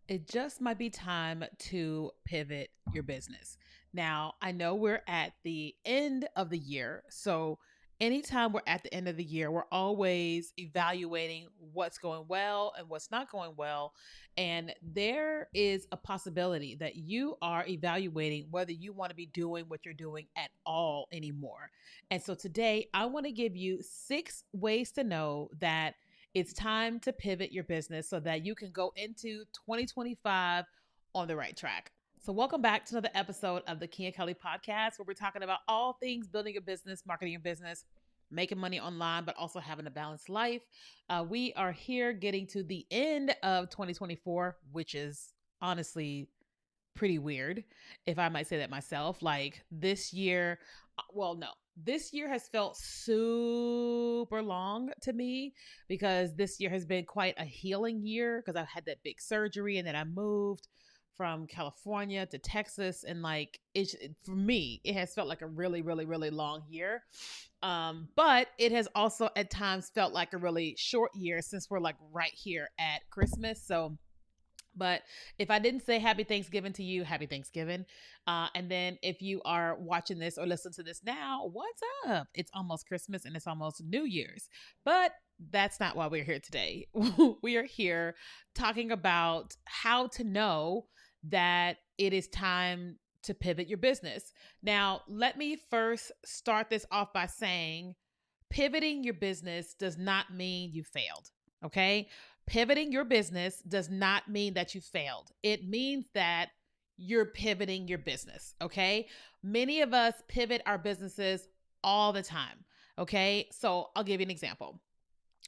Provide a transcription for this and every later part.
It just might be time to pivot your business. Now, I know we're at the end of the year. So, anytime we're at the end of the year, we're always evaluating what's going well and what's not going well. And there is a possibility that you are evaluating whether you want to be doing what you're doing at all anymore. And so, today, I want to give you 6 ways to know that it's time to pivot your business so that you can go into 2025 on the right track. So, welcome back to another episode of the Keenya Kelly podcast, where we're talking about all things building a business, marketing your business, making money online, but also having a balanced life. We are here getting to the end of 2024, which is honestly pretty weird, if I might say that myself. Like this year, no, this year has felt super long to me because this year has been quite a healing year because I had that big surgery and then I moved from California to Texas, and like it's for me it has felt like a really long year. But it has also at times felt like a really short year since we're like right here at Christmas. So but if I didn't say happy Thanksgiving to you, happy Thanksgiving. And then if you are watching this or listen to this now, what's up? It's almost Christmas and it's almost New Year's. But that's not why we're here today. We are here talking about how to know that it is time to pivot your business. Now, let me first start this off by saying pivoting your business does not mean you failed. Okay. Pivoting your business does not mean that you failed. It means that you're pivoting your business. Okay. Many of us pivot our businesses all the time. Okay. So I'll give you an example.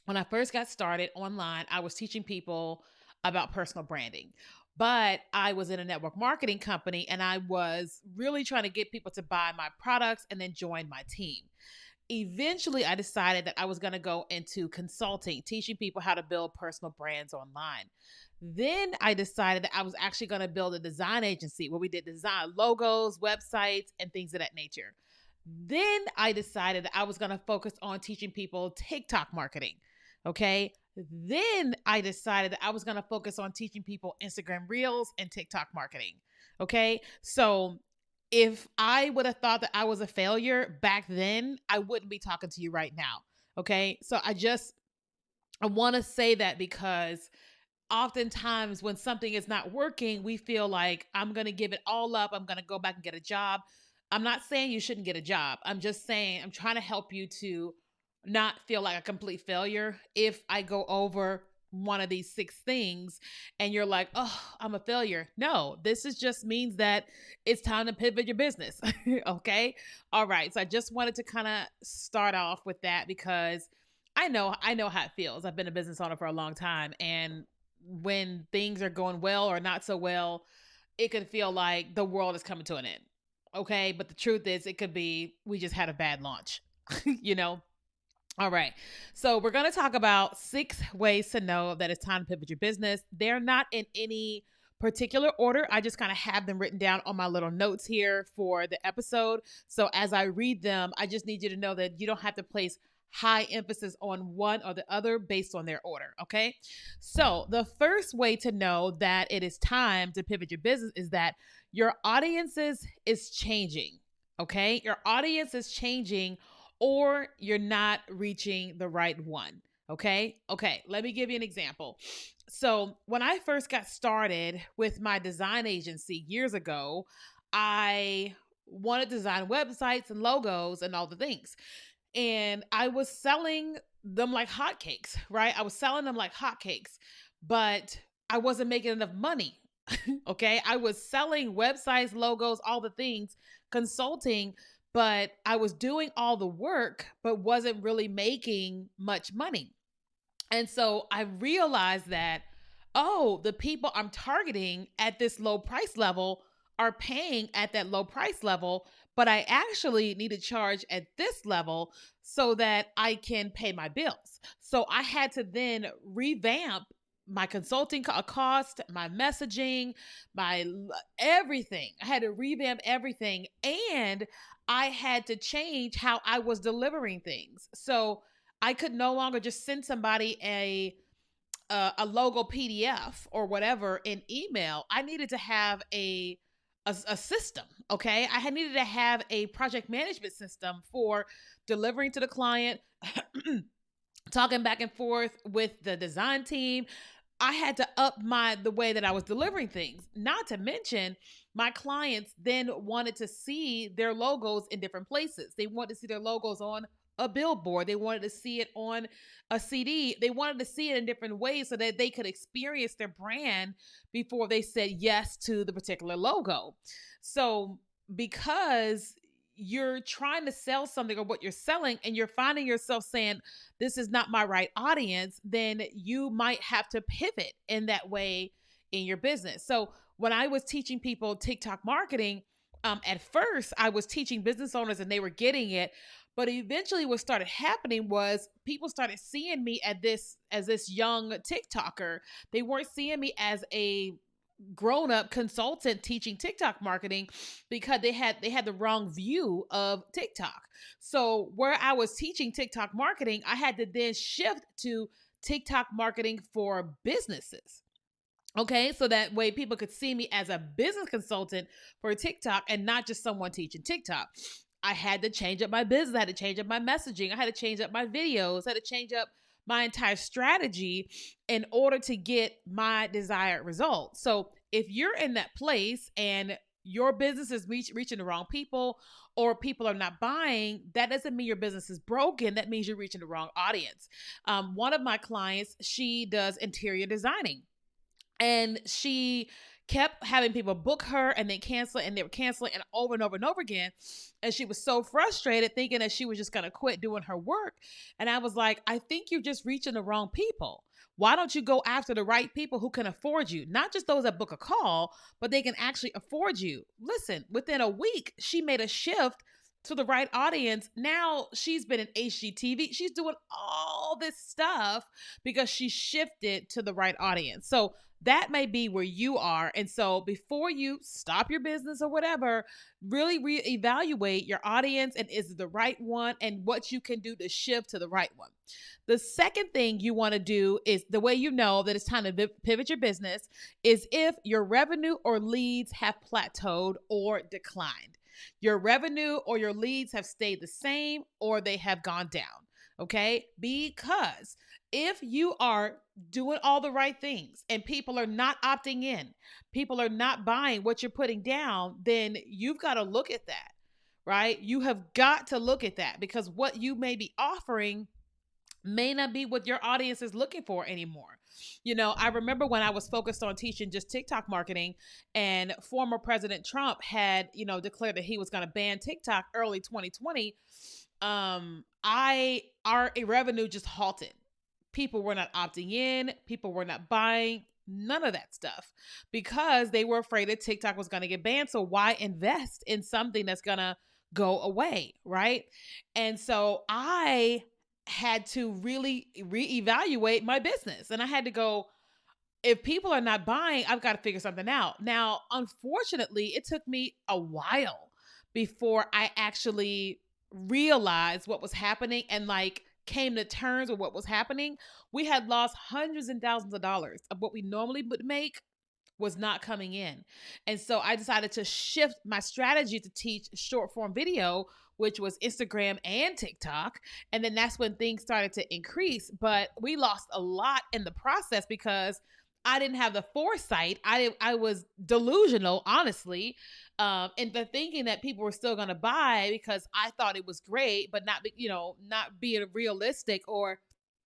When I first got started online, I was teaching people about personal branding. But I was in a network marketing company and I was really trying to get people to buy my products and then join my team. Eventually I decided that I was going to go into consulting, teaching people how to build personal brands online. Then I decided that I was actually going to build a design agency where we did design logos, websites, and things of that nature. Then I decided that I was going to focus on teaching people TikTok marketing. Okay. Then I decided that I was going to focus on teaching people Instagram Reels and TikTok marketing. Okay. So if I would have thought that I was a failure back then, I wouldn't be talking to you right now. Okay. So I want to say that because oftentimes when something is not working, we feel like I'm going to give it all up. I'm going to go back and get a job. I'm not saying you shouldn't get a job. I'm just saying I'm trying to help you to not feel like a complete failure if I go over one of these 6 things and you're like, oh, I'm a failure. No, this is just means that it's time to pivot your business. Okay. All right. So I just wanted to kind of start off with that because I know how it feels. I've been a business owner for a long time. And when things are going well or not so well, it could feel like the world is coming to an end. Okay. But the truth is, it could be we just had a bad launch, you know? All right. So we're going to talk about 6 ways to know that it's time to pivot your business. They're not in any particular order. I just kind of have them written down on my little notes here for the episode. So as I read them, I just need you to know that you don't have to place high emphasis on one or the other based on their order. Okay. So the first way to know that it is time to pivot your business is that your audiences is changing. Okay. Your audience is changing or you're not reaching the right one. Okay. Okay. Let me give you an example. So, when I first got started with my design agency years ago, I wanted to design websites and logos and all the things. And I was selling them like hotcakes, right? I was selling them like hotcakes, but I wasn't making enough money. Okay. I was selling websites, logos, all the things, consulting, but I was doing all the work, but wasn't really making much money. And so I realized that, oh, the people I'm targeting at this low price level are paying at that low price level, but I actually need to charge at this level so that I can pay my bills. So I had to then revamp my consulting cost, my messaging, my everything. I had to revamp everything and I had to change how I was delivering things. So I could no longer just send somebody a logo PDF or whatever in email. I needed to have a system. Okay. I had needed to have a project management system for delivering to the client, talking back and forth with the design team. I had to up the way that I was delivering things. Not to mention, my clients then wanted to see their logos in different places. They wanted to see their logos on a billboard. They wanted to see it on a CD. They wanted to see it in different ways so that they could experience their brand before they said yes to the particular logo. So because you're trying to sell something or what you're selling and you're finding yourself saying, this is not my right audience, then you might have to pivot in that way in your business. So when I was teaching people TikTok marketing, at first I was teaching business owners and they were getting it. But eventually what started happening was people started seeing me as this young TikToker. They weren't seeing me as a grown-up consultant teaching TikTok marketing because they had the wrong view of TikTok. So where I was teaching TikTok marketing, I had to then shift to TikTok marketing for businesses. Okay, so that way people could see me as a business consultant for TikTok and not just someone teaching TikTok. I had to change up my business. I had to change up my messaging. I had to change up my videos. I had to change up my entire strategy in order to get my desired result. So if you're in that place and your business is reaching the wrong people or people are not buying, that doesn't mean your business is broken. That means you're reaching the wrong audience. One of my clients, she does interior designing. And she kept having people book her and they cancel it, and they were canceling and over and over again. And she was so frustrated thinking that she was just going to quit doing her work. And I was like, I think you're just reaching the wrong people. Why don't you go after the right people who can afford you? Not just those that book a call, but they can actually afford you. Listen, within a week, she made a shift to the right audience. Now she's been in HGTV. She's doing all this stuff because she shifted to the right audience. So that may be where you are. And so before you stop your business or whatever, really reevaluate your audience and is it the right one and what you can do to shift to the right one. The second thing you want to do is the way you know that it's time to pivot your business is if your revenue or leads have plateaued or declined. Your revenue or your leads have stayed the same or they have gone down. Okay? Because if you are doing all the right things and people are not opting in, people are not buying what you're putting down, then you've got to look at that, right? You have got to look at that because what you may be offering may not be what your audience is looking for anymore. You know, I remember when I was focused on teaching just TikTok marketing and former President Trump had, declared that he was going to ban TikTok early 2020. Our revenue just halted. People were not opting in. People were not buying. None of that stuff because they were afraid that TikTok was going to get banned. So why invest in something that's going to go away, right? And so I had to really reevaluate my business. And I had to go, if people are not buying, I've got to figure something out. Now, unfortunately, it took me a while before I actually realized what was happening and came to terms with what was happening. We had lost hundreds and thousands of dollars of what we normally would make was not coming in. And so I decided to shift my strategy to teach short form video, which was Instagram and TikTok. And then that's when things started to increase. But we lost a lot in the process because I didn't have the foresight. I was delusional, honestly, into thinking that people were still going to buy because I thought it was great, but not being realistic or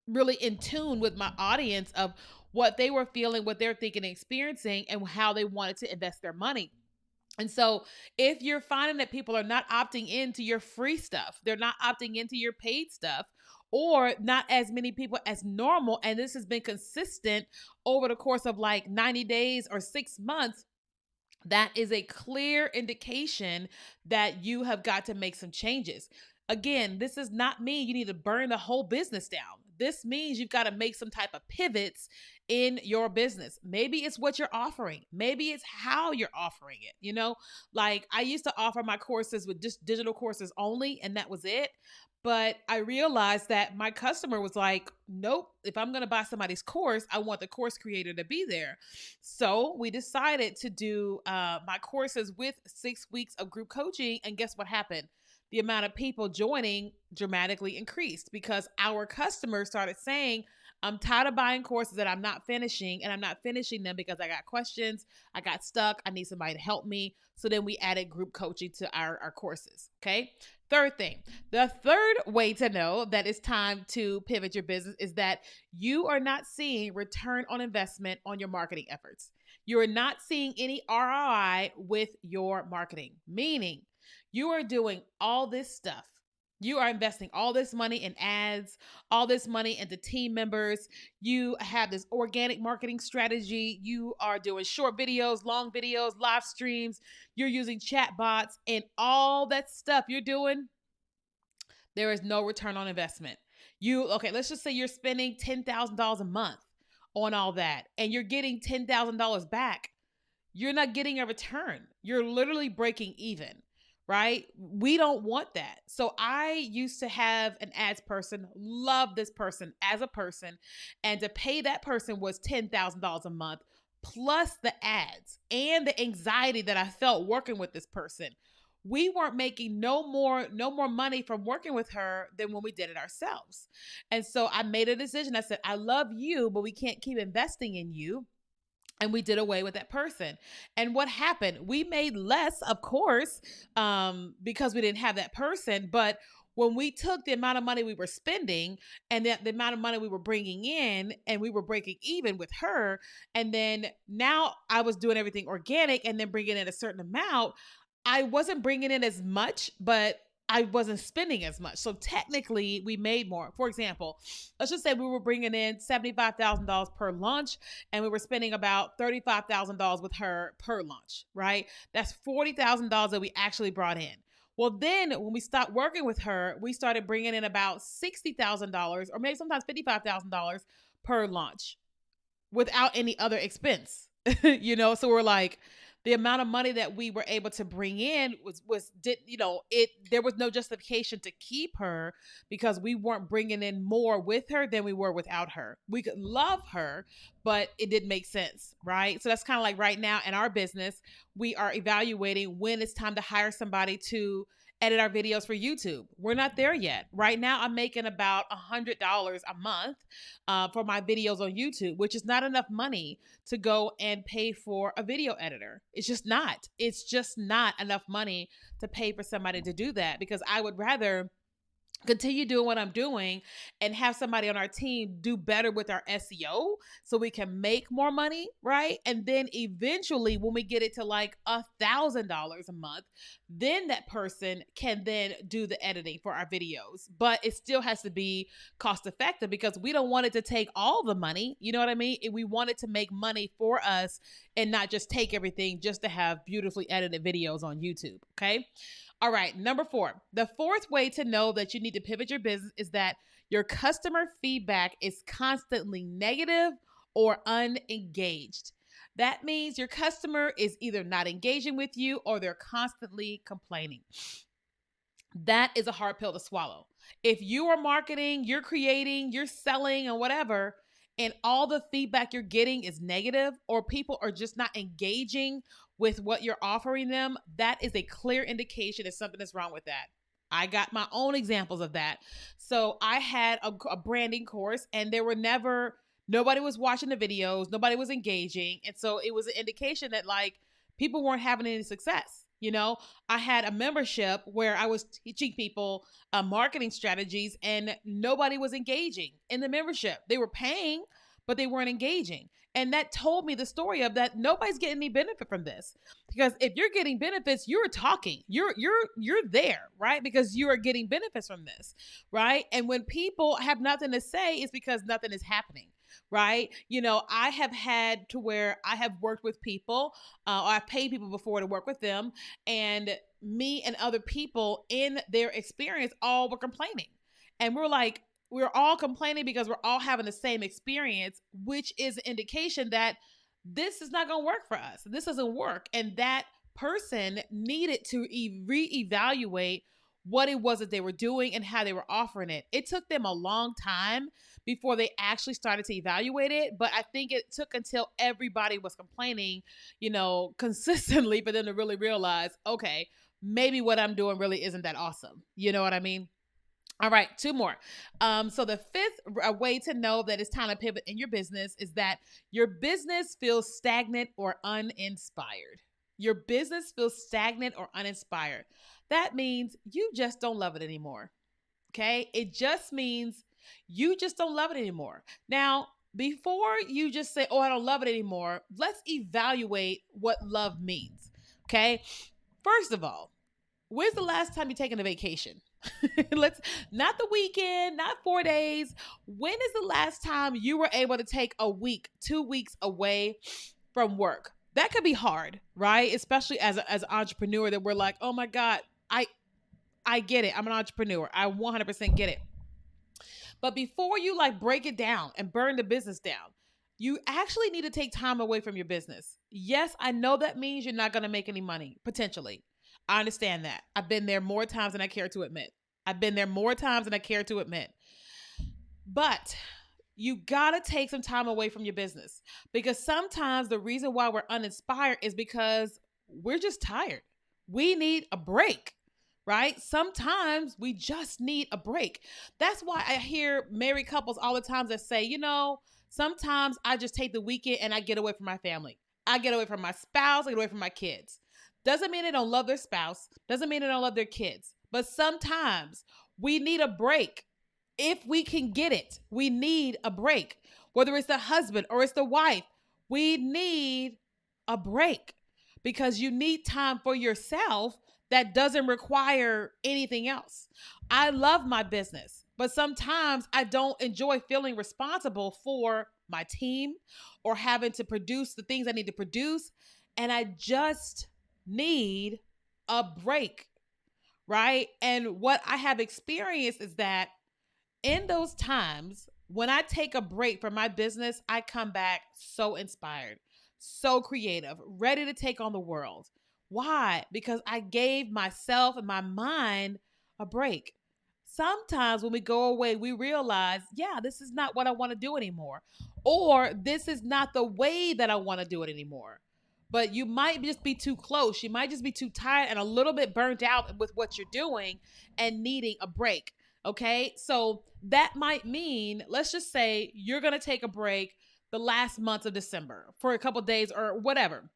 really in tune with my audience of what they were feeling, what they're thinking and experiencing, and how they wanted to invest their money. And so if you're finding that people are not opting into your free stuff, they're not opting into your paid stuff, or not as many people as normal, and this has been consistent over the course of 90 days or 6 months, that is a clear indication that you have got to make some changes. Again, this does not mean you need to burn the whole business down. This means you've got to make some type of pivots in your business. Maybe it's what you're offering. Maybe it's how you're offering it. I used to offer my courses with just digital courses only, and that was it. But I realized that my customer was like, nope, if I'm going to buy somebody's course, I want the course creator to be there. So we decided to do my courses with 6 weeks of group coaching. And guess what happened? The amount of people joining dramatically increased because our customers started saying, I'm tired of buying courses that I'm not finishing, and I'm not finishing them because I got questions, I got stuck, I need somebody to help me. So then we added group coaching to our courses. Okay. Third thing, the third way to know that it's time to pivot your business is that you are not seeing return on investment on your marketing efforts. You are not seeing any ROI with your marketing, meaning you are doing all this stuff. You are investing all this money in ads, all this money into team members. You have this organic marketing strategy. You are doing short videos, long videos, live streams. You're using chat bots and all that stuff you're doing. There is no return on investment. Okay, let's just say you're spending $10,000 a month on all that and you're getting $10,000 back. You're not getting a return. You're literally breaking even, right? We don't want that. So I used to have an ads person, love this person as a person, and to pay that person was $10,000 a month plus the ads and the anxiety that I felt working with this person. We weren't making no more money from working with her than when we did it ourselves. And so I made a decision. I said, I love you, but we can't keep investing in you. And we did away with that person. And what happened? We made less, of course, because we didn't have that person. But when we took the amount of money we were spending and the amount of money we were bringing in, and we were breaking even with her, and then now I was doing everything organic and then bringing in a certain amount, I wasn't bringing in as much, but I wasn't spending as much. So technically we made more. For example, let's just say we were bringing in $75,000 per launch and we were spending about $35,000 with her per launch, right? That's $40,000 that we actually brought in. Well, then when we stopped working with her, we started bringing in about $60,000 or maybe sometimes $55,000 per launch without any other expense. So we're like, the amount of money that we were able to bring in there was no justification to keep her because we weren't bringing in more with her than we were without her. We could love her, but it didn't make sense, right? So that's kind of like right now in our business, we are evaluating when it's time to hire somebody to edit our videos for YouTube. We're not there yet. Right now, I'm making about $100 a month for my videos on YouTube, which is not enough money to go and pay for a video editor. It's just not. It's just not enough money to pay for somebody to do that because I would rather continue doing what I'm doing and have somebody on our team do better with our SEO so we can make more money, right? And then eventually when we get it to like $1,000 a month, then that person can then do the editing for our videos. But it still has to be cost effective because we don't want it to take all the money. You know what I mean? We want it to make money for us and not just take everything just to have beautifully edited videos on YouTube, okay? All right, number 4. The fourth way to know that you need to pivot your business is that your customer feedback is constantly negative or unengaged. That means your customer is either not engaging with you or they're constantly complaining. That is a hard pill to swallow. If you are marketing, you're creating, you're selling and whatever, and all the feedback you're getting is negative or people are just not engaging with what you're offering them, that is a clear indication that something is wrong with that. I got my own examples of that. So I had a branding course and nobody was watching the videos, nobody was engaging. And so it was an indication that like people weren't having any success. I had a membership where I was teaching people marketing strategies and nobody was engaging in the membership. They were paying, but they weren't engaging. And that told me the story of that nobody's getting any benefit from this. Because if you're getting benefits, you're talking. You're there, right? Because you are getting benefits from this, right? And when people have nothing to say, it's because nothing is happening, right? I have had to where I have worked with people, or I've paid people before to work with them, and me and other people in their experience all were complaining. And we're all complaining because we're all having the same experience, which is an indication that this is not going to work for us. This doesn't work. And that person needed to reevaluate what it was that they were doing and how they were offering it. It took them a long time before they actually started to evaluate it. But I think it took until everybody was complaining, consistently for them to really realize, okay, maybe what I'm doing really isn't that awesome. You know what I mean? All right, two more. So the fifth way to know that it's time to pivot in your business is that your business feels stagnant or uninspired. Your business feels stagnant or uninspired. That means you just don't love it anymore. Okay? It just means you just don't love it anymore. Now, before you just say, "Oh, I don't love it anymore," let's evaluate what love means. Okay? First of all, when's the last time you taken a vacation? Let's not the weekend, not 4 days. When is the last time you were able to take a week, 2 weeks away from work? That could be hard, right? Especially as an entrepreneur that we're like, oh my God, I get it. I'm an entrepreneur. I 100% get it. But before you like break it down and burn the business down, you actually need to take time away from your business. Yes, I know that means you're not going to make any money, potentially. I understand that. I've been there more times than I care to admit. But you got to take some time away from your business, because sometimes the reason why we're uninspired is because we're just tired. We need a break, right? Sometimes we just need a break. That's why I hear married couples all the time that say, sometimes I just take the weekend and I get away from my family. I get away from my spouse. I get away from my kids. Doesn't mean they don't love their spouse. Doesn't mean they don't love their kids. But sometimes we need a break. If we can get it, we need a break. Whether it's the husband or it's the wife, we need a break, because you need time for yourself that doesn't require anything else. I love my business, but sometimes I don't enjoy feeling responsible for my team or having to produce the things I need to produce. And I just need a break, right? And what I have experienced is that in those times, when I take a break from my business, I come back so inspired, so creative, ready to take on the world. Why? Because I gave myself and my mind a break. Sometimes when we go away, we realize, yeah, this is not what I want to do anymore, or this is not the way that I want to do it anymore. But you might just be too close. You might just be too tired and a little bit burnt out with what you're doing and needing a break. Okay. So that might mean, let's just say you're going to take a break the last month of December for a couple of days or whatever.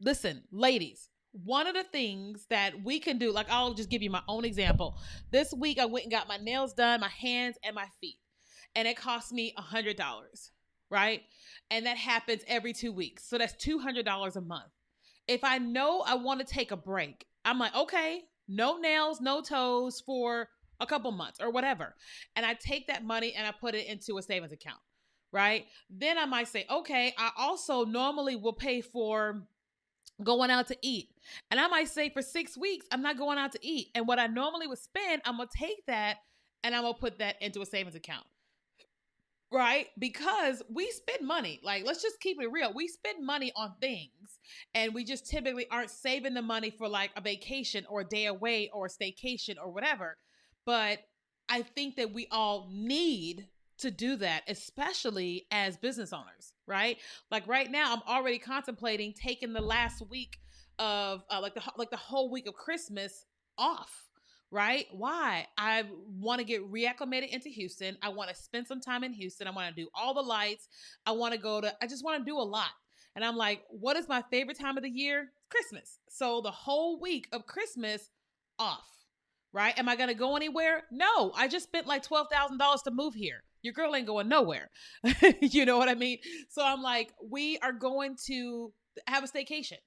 Listen, ladies, one of the things that we can do, like I'll just give you my own example. This week I went and got my nails done, my hands and my feet, and it cost me $100, right? And that happens every 2 weeks. So that's $200 a month. If I know I want to take a break, I'm like, okay, no nails, no toes for a couple months or whatever. And I take that money and I put it into a savings account, right? Then I might say, okay, I also normally will pay for going out to eat. And I might say for 6 weeks, I'm not going out to eat. And what I normally would spend, I'm going to take that and I'm going to put that into a savings account. Right? Because we spend money. Like, let's just keep it real. We spend money on things and we just typically aren't saving the money for like a vacation or a day away or a staycation or whatever. But I think that we all need to do that, especially as business owners, right? Like right now, I'm already contemplating taking the last week of like the whole week of Christmas off. Right? Why? I want to get reacclimated into Houston. I want to spend some time in Houston. I want to do all the lights. I just want to do a lot. And I'm like, what is my favorite time of the year? Christmas. So the whole week of Christmas off. Right? Am I going to go anywhere? No, I just spent like $12,000 to move here. Your girl ain't going nowhere. You know what I mean? So I'm like, we are going to have a staycation.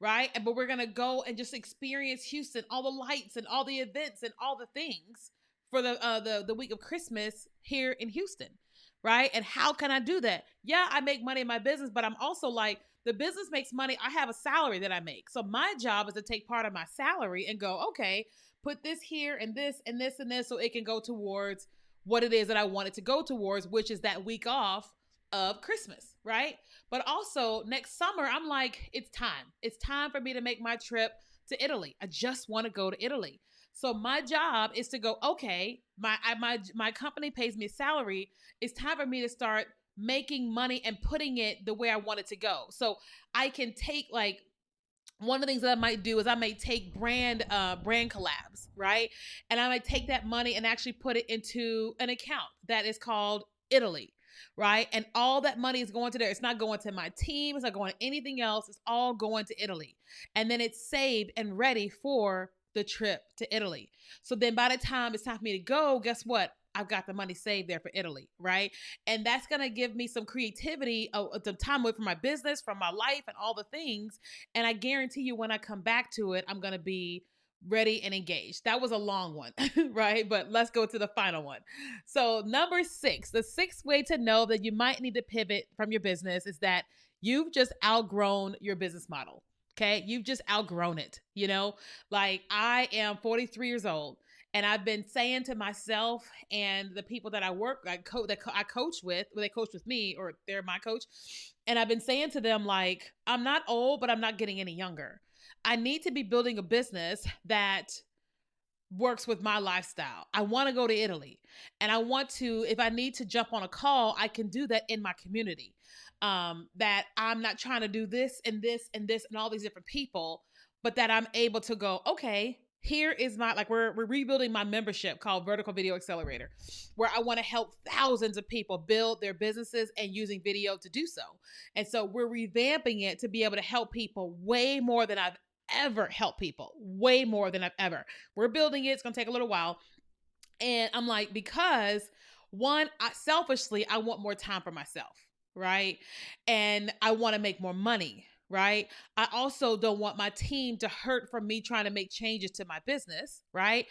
Right? But we're going to go and just experience Houston, all the lights and all the events and all the things for the week of Christmas here in Houston. Right? And how can I do that? Yeah, I make money in my business, but I'm also like, the business makes money. I have a salary that I make. So my job is to take part of my salary and go, okay, put this here and this and this and this so it can go towards what it is that I want it to go towards, which is that week off of Christmas, right? But also next summer, I'm like, it's time. It's time for me to make my trip to Italy. I just want to go to Italy. So my job is to go, okay, my company pays me a salary. It's time for me to start making money and putting it the way I want it to go. So I can take, like, one of the things that I might do is I may take brand collabs, right? And I might take that money and actually put it into an account that is called Italy, right? And all that money is going to there. It's not going to my team. It's not going to anything else. It's all going to Italy. And then it's saved and ready for the trip to Italy. So then by the time it's time for me to go, guess what? I've got the money saved there for Italy, right? And that's going to give me some creativity, some time away from my business, from my life, and all the things. And I guarantee you, when I come back to it, I'm going to be ready and engaged. That was a long one, right? But let's go to the final one. So, number 6, the sixth way to know that you might need to pivot from your business is that you've just outgrown your business model. Okay. You've just outgrown it. Like, I am 43 years old. And I've been saying to myself and the people that I coach with, well, they coach with me, or they're my coach. And I've been saying to them, like, I'm not old, but I'm not getting any younger. I need to be building a business that works with my lifestyle. I want to go to Italy, and I want to, if I need to jump on a call, I can do that in my community. That I'm not trying to do this and this and this and all these different people, but that I'm able to go, okay, here is my, like, we're rebuilding my membership called Vertical Video Accelerator, where I want to help thousands of people build their businesses and using video to do so. And so we're revamping it to be able to help people way more than I've ever helped people, way more than I've ever. We're building it. It's going to take a little while. And I'm like, because one, selfishly, I want more time for myself, right? And I want to make more money, right? I also don't want my team to hurt from me trying to make changes to my business, right?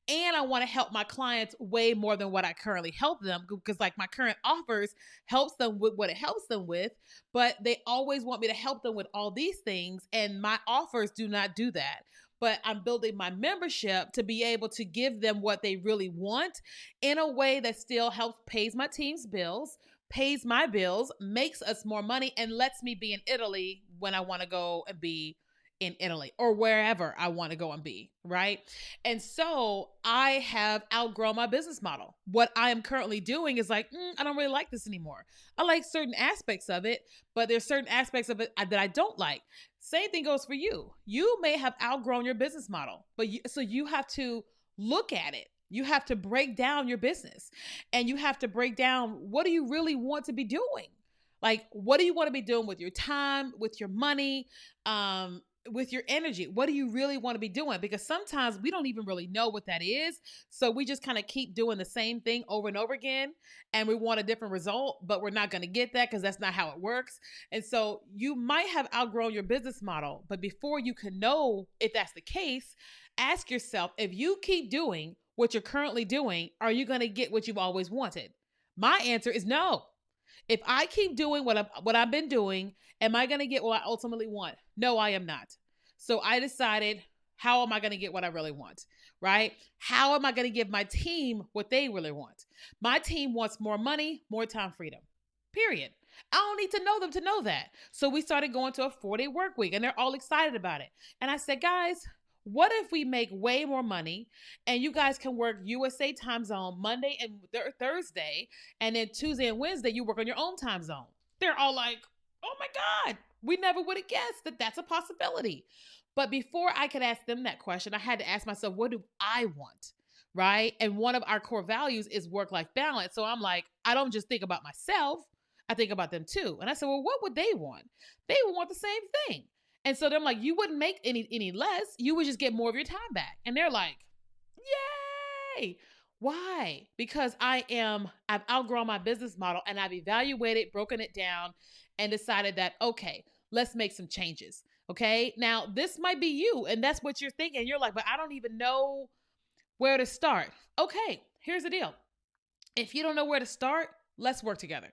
And I want to help my clients way more than what I currently help them, because, like, my current offers helps them with what it helps them with, but they always want me to help them with all these things, and my offers do not do that. But I'm building my membership to be able to give them what they really want in a way that still helps pays my team's bills, pays my bills, makes us more money, and lets me be in Italy when I want to go and be in Italy, or wherever I want to go and be, right? And so I have outgrown my business model. What I am currently doing is like, I don't really like this anymore. I like certain aspects of it, but there's certain aspects of it that I don't like. Same thing goes for you. You may have outgrown your business model, but so you have to look at it. You have to break down your business, and you have to break down, what do you really want to be doing? Like, what do you want to be doing with your time, with your money, with your energy? What do you really want to be doing? Because sometimes we don't even really know what that is. So we just kind of keep doing the same thing over and over again, and we want a different result, but we're not going to get that because that's not how it works. And so you might have outgrown your business model, but before you can know if that's the case, ask yourself, if you keep doing what you're currently doing, are you going to get what you've always wanted? My answer is no. If I keep doing what I've been doing, am I going to get what I ultimately want? No, I am not. So I decided, how am I going to get what I really want, right? How am I going to give my team what they really want? My team wants more money, more time freedom, period. I don't need to know them to know that. So we started going to a 4-day work week, and they're all excited about it. And I said, guys, what if we make way more money and you guys can work USA time zone Monday and Thursday, and then Tuesday and Wednesday you work on your own time zone? They're all like, oh my God, we never would have guessed that that's a possibility. But before I could ask them that question, I had to ask myself, what do I want? Right? And one of our core values is work-life balance. So I'm like, I don't just think about myself, I think about them too. And I said, well, what would they want? They would want the same thing. And so they're like, you wouldn't make any less. You would just get more of your time back. And they're like, yay. Why? Because I've outgrown my business model, and I've evaluated, broken it down, and decided that, okay, let's make some changes. Okay. Now this might be you, and that's what you're thinking. You're like, but I don't even know where to start. Okay. Here's the deal. If you don't know where to start, let's work together.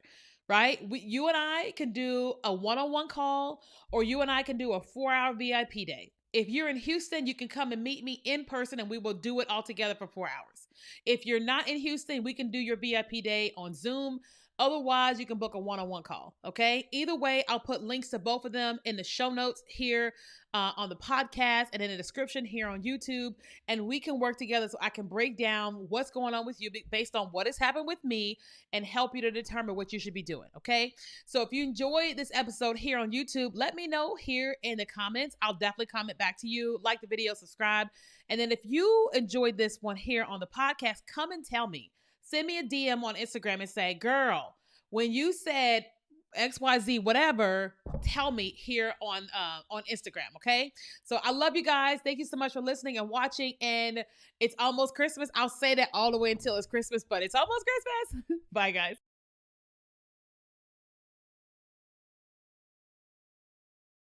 Right? You and I can do a one-on-one call, or you and I can do a 4-hour VIP day. If you're in Houston, you can come and meet me in person, and we will do it all together for 4 hours. If you're not in Houston, we can do your VIP day on Zoom. Otherwise, you can book a one-on-one call. Okay. Either way, I'll put links to both of them in the show notes here on the podcast and in the description here on YouTube. And we can work together so I can break down what's going on with you based on what has happened with me and help you to determine what you should be doing. Okay. So if you enjoyed this episode here on YouTube, let me know here in the comments. I'll definitely comment back to you, like the video, subscribe. And then if you enjoyed this one here on the podcast, come and tell me. Send me a DM on Instagram and say, girl, when you said XYZ, whatever, tell me here on Instagram. Okay. So I love you guys. Thank you so much for listening and watching. And it's almost Christmas. I'll say that all the way until it's Christmas, but it's almost Christmas. Bye, guys.